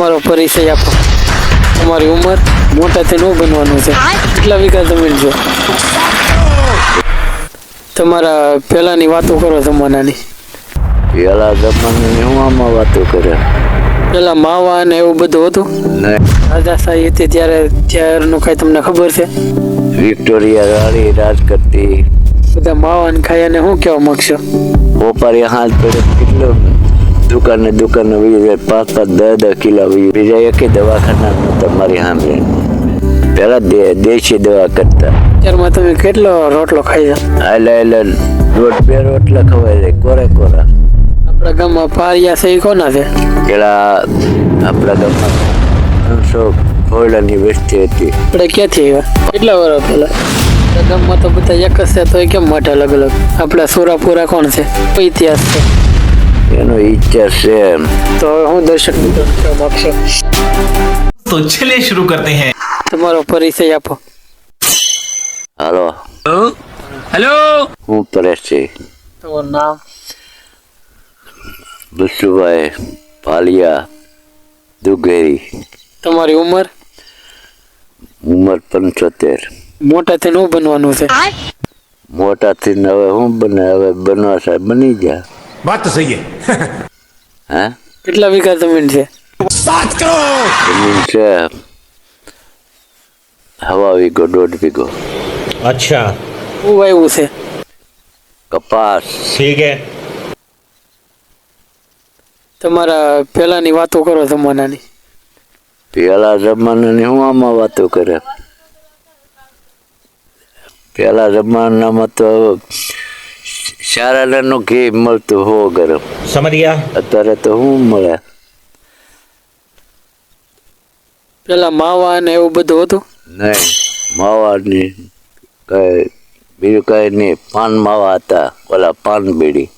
તમારો પરિચય આપો, તમારી ઉંમર, મોટા થઈને શું બનવાનું છે, કેટલા વીઘા જમીન છે, તમારા પહેલાની વાતો કરો જમાનાની. પેલા જમાનાની હું આમાં વાતો કરે, પેલા માવા ને એવું બધું હતું. રાજાશાહી હતી ત્યારનું કઈ તમને ખબર છે? વિક્ટોરિયા રાણી રાજ કરતી. બધા માવા ને ખાઈ અને શું કહેવા માંગશો? ઓપારી હાથ પડે કેટલો દુકાને 5-10 કિલો બીજા એક દવાખાના નતા મારી સામે. પેલા દેશી દવા કરતા. ત્યારમાં તમે કેટલો રોટલો ખાઈ જાવ? હાલે 2 રોટલા ખવાય કોરા. આપણા ગામમાં પારિયા છે એ કોના છે? પેલા આપણા ગામમાં 300 ઘોડાની વસ્તી હતી. આપણે ક્યાંથી આવ્યા? કેટલા વર્ષ પહેલા? આપણા ગામમાં તો બધા એક જ છે, તો એ કેમ માટે અલગ અલગ? આપણા સુરાપુરા કોણ છે? કઈ ઇતિહાસ છે એનો ઇતિહાસ છે? તો હું દર્શક મિત્રો કહેવા માંગશો? तो चलिए शुरू करते हैं. તમારો પરિચય આપો. હાલો. हेलो. હું પરેશ છે. તમારું નામ? બસુભાઈ પાલિયા દુગેરી. તમારી ઉંમર? ઉંમર 75. મોટા થઈને શું બનવાનું છે? મોટા થઈને હવે હું બને, હવે બનવા સાહેબ બની ગયા. बात तो सही है. હા, કેટલા વીઘા જમીન છે? 7 करोड़. જમીન છે 1.5 વીઘો 1.5 વીઘો. अच्छा શું વાવ્યું છે? કપાસ. ठीक है. તમારા પહેલાની વાતો કરો જમાનાની. પેલા જમાનાની હું આમાં વાતો કરે. પેલા જમાનામાં તો શારાનું ઘી મળતું હો ગરમ. समझ गया. અત્યારે તો શું મળે? પેલા માવા ને એવું બધું હતું. નહીં, માવાની કઈ બીજું કઈ નહીં. પાન માવા હતા, ઓલા પાન બીડી.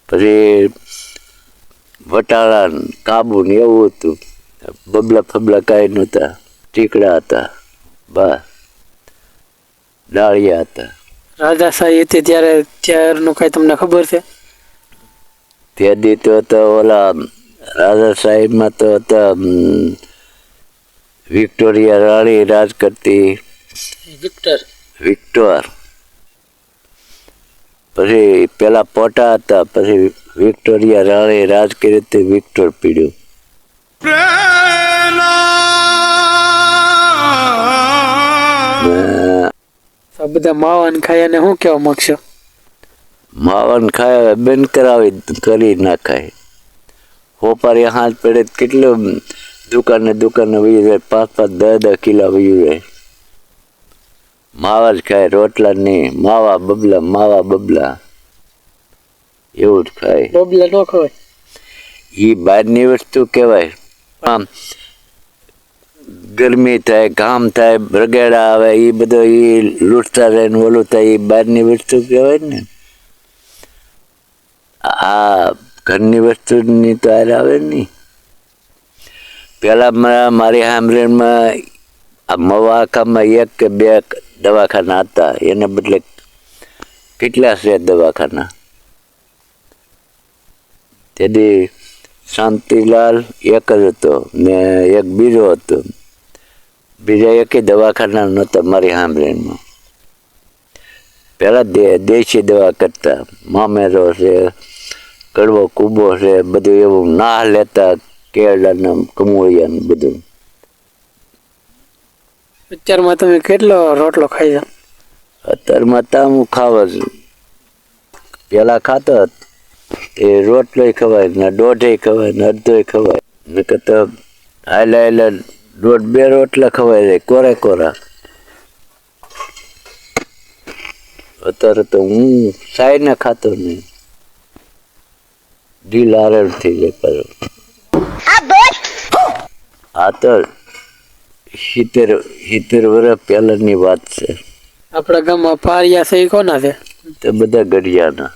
પછી વટાળા કાબુ ને એવું હતું. બબલા ફબલા કાંઈ નહોતા. ટીકડા હતા, બસ ડાળિયા હતા. રાજાશાહી હતી ત્યારનું કઈ તમને ખબર છે? ત્યાંથી તો હતા ઓલા રાજા સાહેબમાં તો હતા વિક્ટોરિયા રાણી રાજ કરતી. વિક્ટર. પછી પેલા પોટા હતા, પછી વિક્ટોરિયા રાણી રાજ કરી હતી, વિક્ટર પીડ્યું. આ બધા માવા ને ખાઈ અને શું કહેવા માંગશો? માવન ખાય બંધ કરી નાખાય. હોપારી હાથ પડે કેટલો દુકાને 5-10 કિલો વયું જાય. માવા જ ખાય, રોટલા નહીં. માવા બબલા એવું જ ખાય. બબલા ન ખવાય. એ બહારની વસ્તુ કહેવાય. આમ ગરમી થાય, ઘામ થાય, રગેડા આવે, એ બધો એ લૂંટતા રહે ને ઓલું થાય, એ બહારની વસ્તુ કહેવાય ને. આ ઘરની વસ્તુની તો હાર આવે નહીં. પેલા મારી હામરેણમાં આ મવાખામાં 1 કે 2 દવાખાના હતા. એને બદલે કેટલા છે દવાખાના. તેથી શાંતિલાલ એક જ હતો ને એક બીજો હતો. બીજા એકે દવાખાના નહોતા મારી હામરેણમાં. પેલા દેશી દવા કરતા. મામેરો છે, કડવો કૂબો છે, બધું એવું ના લેતા. કેળાને કમોળિયા ને બધું. અત્યારમાં તમે કેટલો રોટલો ખાઈ જાવ? અત્યારમાં તામું ખાવા જ. પેલા ખાતો એ રોટલો ખવાય ને, 1.5 ખવાય ને, અડધો ખવાય ને. તો હાલે 1.5-2 રોટલા ખવાય કોરા. અત્યારે તો હું સાઈને ખાતો નહીં. ઢીલ આરણ થઈ જાય. આ તો 70 વર્ષ પહેલાની વાત છે. આપણા ગામમાં પારિયા છે એ કોના છે? તો બધા ગઢિયાના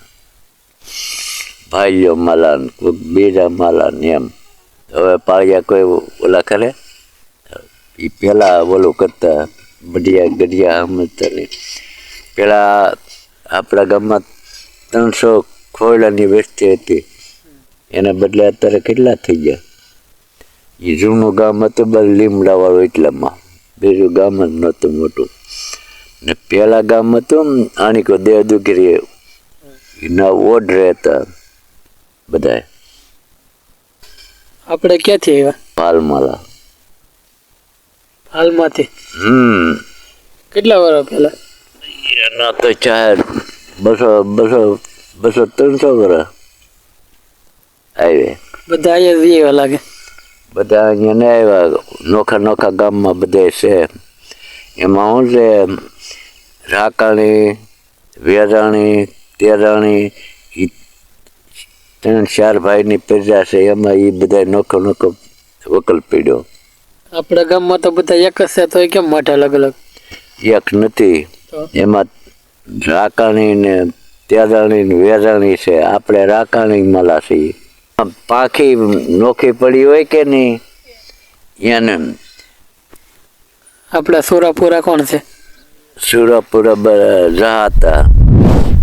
ભાઈઓ માલા ને બીજા માલા ને એમ. હવે પાળિયા કોઈ ઓલા કરે એ પેલા ઓલું કરતા ગઢિયા સમજતા નહીં. પેલા આપણા ગામમાં 300 ઘોડાની વસ્તી હતી. એના બદલે અત્યારે કેટલા થઈ ગયા? એ જૂનું ગામ હતું બસ લીમડાવાળું એટલામાં, બીજું ગામ જ નહોતું મોટું. ને પેલા ગામ હતું આણીકો દેવદુગીરી, એના ઓઢ રહેતા બધાય. આપણે ક્યાંથી આવ્યા? પાલમાલા. હાલમાંથી કેટલા વર્ષ પહેલા? એના તો ચાર 200-300 વર્ષ આવે. બધા અહીંયા જ એવા લાગે. બધા અહીંયા ને આવ્યા, નોખા નોખા ગામમાં બધા છે. એમાં શું છે, રાકાણી, વેરાણી, તેરાણી, 3-4 ભાઈની પ્રજા છે. એમાં એ બધા નોખો નોખો વકલ પીડ્યો. આપણા ગામમાં તો બધા એક જ છે, તો એ કેમ માટે અલગ અલગ? એક નથી, એમાં રાકાણી ને તેરાણી ને વેરાણી છે. આપણે રાકાણી માલા છીએ. પાખી નોખી પડી હોય કે નહીં એને. આપણા સુરાપુરા કોણ છે? સુરાપુરા જહાતા.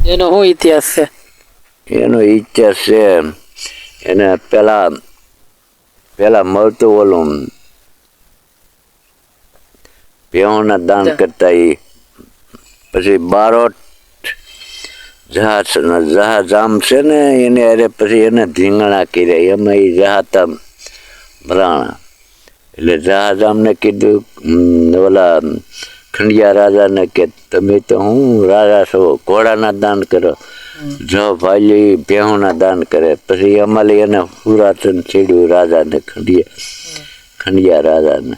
એનો શું ઇતિહાસ છે? એનો ઇતિહાસ છે, એને પેલા મળતું ઓલું ભેહોના દાન કરતા. એ પછી બારોટ જહાજામ છે ને એને અરે પછી એને ધીંગણા કર્યા. એમાં એ જહાતા ભરાણા. એટલે જહાજામને કીધું ઓલા ખંડિયા રાજાને કે તમે તો હું રાજા છો, ઘોડાના દાન કરો. જો ભાઈ ભેહોના દાન કરે. પછી અમાલી એને પુરાતન છેડ્યું રાજાને, ખંડિયા રાજાને.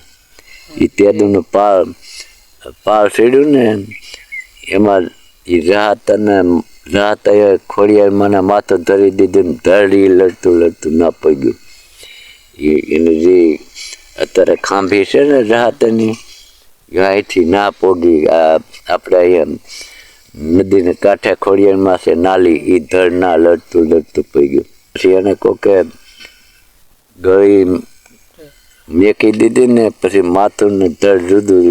એ તેદુનું પાળ છેડ્યું ને એમાં એ જહાતાએ ખોડિયાર માથું ધરી દીધું ને ધરડી લડતું ના પગ્યું. એને જે અત્યારે ખાંભી છે ને જહાતાની, અહીંથી ના પોગી. આપણે અહીંયા નદીને કાંઠે ખોડિયારમાં છે નાલી, એ ધડ ના લડતું પગ્યું. પછી એને કોકે ગળી મેકી દીધી ને પછી માથું ને ધડ જુદું.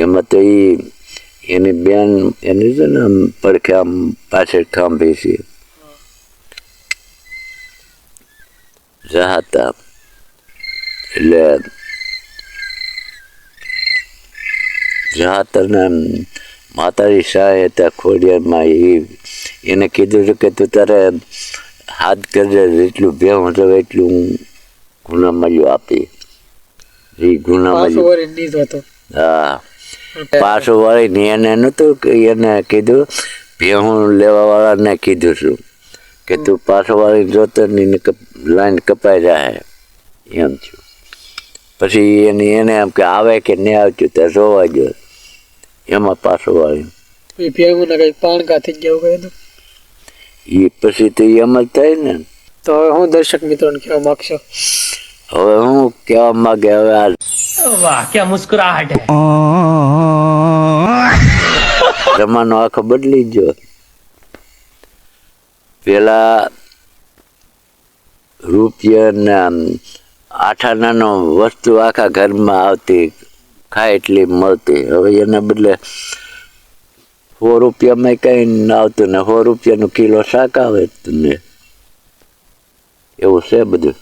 એમાં તો એની બેન એની છે ને પડખે આમ પાછળ ખાંભી છે જહાતા. એટલે જહાતાના માતાજી શાહ હતા ખોડિયારમાં. એને કીધું હતું કે તું તારે હાથ કરજે, જેટલું ભેહું તો એટલું ગુનામલ્યું આપી. એ ગુનામલ્યું હા પાછું વાળીને એને નહોતું કે એને કીધું, ભેહું લેવા વાળાને કીધું છું કે તું પાછો વાળી જોતો ને લાઈન કપાઈ જાય એમ છું. પછી એને એમ કે આવે કે નહીં આવતું ત્યાં જોવા ગયો. એમાં પાછો વાળી એ પછી તો એમ જ થાય ને. તો હવે હું દર્શક મિત્રોને કહેવા માંગશો? હવે હું કહેવા માંગે, હવે આ वाह क्या मुस्कुराहट है. જમાનો આખો બદલી ગયો. પેલા રૂપિયા ને 8 વસ્તુ આખા ઘરમાં આવતી, ખાય એટલી મળતી. હવે એના બદલે 100 રૂપિયામાં કઈ આવતું ને 100 રૂપિયાનું કિલો શાક આવે ને એવું છે બધું.